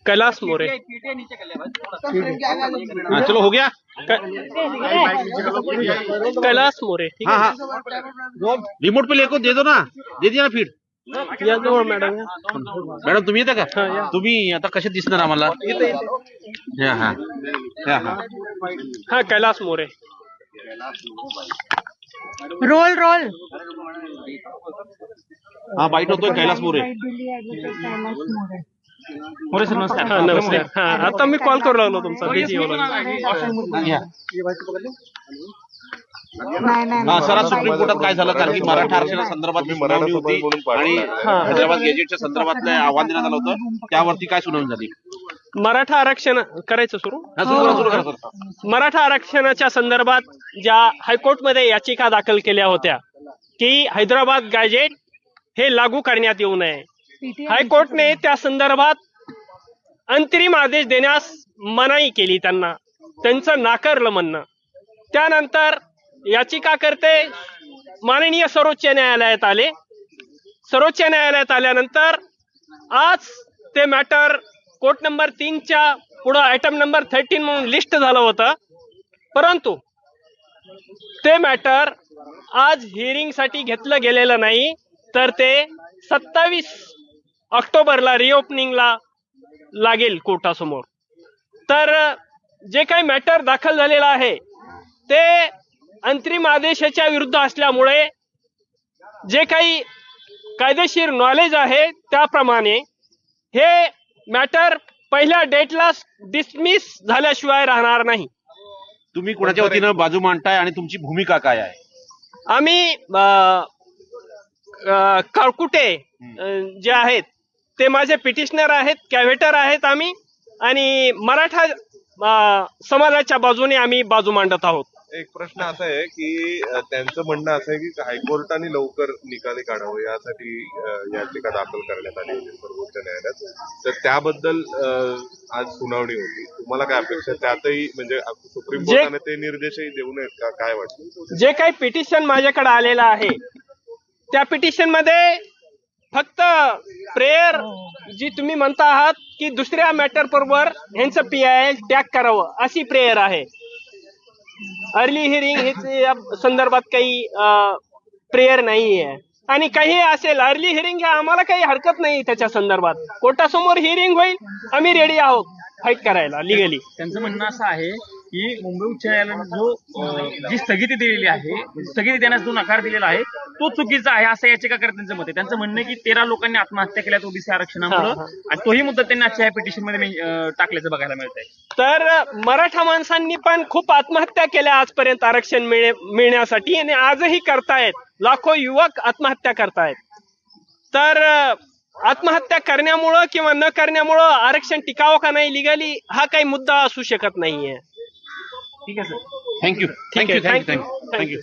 कैलाश मोरे। हाँ चलो हो गया। कैलाश मोरे। हाँ हाँ रिमोट पे लेको दे दो ना, दे दिया ना फीड याजवळ मॅडम या. मॅडम तुम्ही येता हा, का? या. तुम्ही आता कसे दिसणार आम्हाला? हा हा हा हा हा कैलाश मोरे. रोल रोल हा बाईट होतोय कैलास मोरे. मोरे सर नमस्कार. हा नमस्कार. हा आता मी कॉल करू लागलो तुमचा बिझी होलो. हा सर आज सुप्रीम कोर्टात काय झालं? कारण की मराठा आरक्षणा संदर्भात सुनावणी होती आणि हैदराबाद गॅजेटच्या संदर्भातलं आव्हान देण्यात आलं होतं, त्यावरती काय सुनावणी झाली? मराठा आरक्षण करायचं सुरू. सुरू करा सर. मराठा आरक्षणाच्या संदर्भात ज्या हायकोर्टमध्ये याचिका दाखल केल्या होत्या की हैदराबाद गॅजेट हे लागू करण्यात येऊ नये, हायकोर्टने त्या संदर्भात अंतरिम आदेश देण्यास मनाई केली. त्यांचं नाकारलं म्हणणं. त्यानंतर याचिकाकर्ते माननीय सर्वोच्च न्यायालयात आले. सर्वोच्च न्यायालयात आल्यानंतर आज ते मॅटर कोर्ट नंबर 3च्या पुढे आयटम नंबर 13 म्हणून लिस्ट झालं होतं, परंतु ते मॅटर आज हिअरिंग साठी घेतलं गेलेलं नाही, तर ते 27 ऑक्टोबरला रिओपनिंगला लागेल कोर्टासमोर. तर जे काही मॅटर दाखल झालेलं आहे ते अंतरिम आदेशाच्या विरुद्ध असल्यामुळे जे काही कायदेशीर नॉलेज आहे त्याप्रमाणे हे मॅटर पहिल्या डेटला डिसमिस झाल्याशिवाय राहणार नाही. तुम्ही कोणाच्या वतीनं बाजू मांडताय आणि तुमची भूमिका काय आहे? आम्ही काळकुटे जे आहेत ते माझे पिटिशनर आहेत, कॅव्हेटर आहेत आम्ही, आणि मराठा समाजाच्या बाजूने आम्ही बाजू मांडत आहोत. एक प्रश्न असा आहे की त्यांचं म्हणणं असं आहे की हायकोर्टाने लवकर निकाली काढावं यासाठी याचिका दाखल करण्यात आली होती सर्वोच्च न्यायालयात, तर त्याबद्दल आज सुनावणी होती. तुम्हाला काय अपेक्षा? त्यातही म्हणजे सुप्रीम कोर्टाने ते निर्देशही देऊ नयेत का? काय वाटतं? जे काही पिटिशन माझ्याकडे आलेलं आहे त्या पिटिशन मध्ये फक्त प्रेयर जी तुम्ही म्हणता आहात की दुसऱ्या मॅटर बरोबर ह्यांचं PIL टॅग करावं अशी प्रेयर आहे. अर्ली हिअरिंग ह्याच्या संदर्भात काही प्रेयर नाही आहे. आणि काही असेल अर्ली हिअरिंग घ्या, आम्हाला काही हरकत नाही त्याच्या संदर्भात. कोर्टासमोर हिअरिंग होईल, आम्ही रेडी आहोत फाईट करायला लिगली. त्यांचं म्हणणं असं आहे की मुंबई उच्च न्यायालयाने जी स्थगिती दिलेली आहे, स्थगिती देण्यास जो नकार दिलेला आहे तो चुकीचा आहे असं याचिकाकर्त्यांचं मत आहे. त्यांचं म्हणणं आहे की 13 लोकांनी आत्महत्या केल्यात ओबीसी आरक्षणामुळे, आणि तोही मुद्दा त्यांनी आजच्या या पिटिशन मध्ये टाकल्याचं बघायला मिळत आहे. तर मराठा माणसांनी पण खूप आत्महत्या केल्या आजपर्यंत आरक्षण मिळण्यासाठी, आणि आजही करतायत. लाखो युवक आत्महत्या करतायत. तर आत्महत्या करण्यामुळं किंवा न करण्यामुळं आरक्षण टिकावं का नाही लिगली हा काही मुद्दा असू शकत नाहीये. ठीक आहे सर. थँक्यू. ठीक आहे. थँक्यू.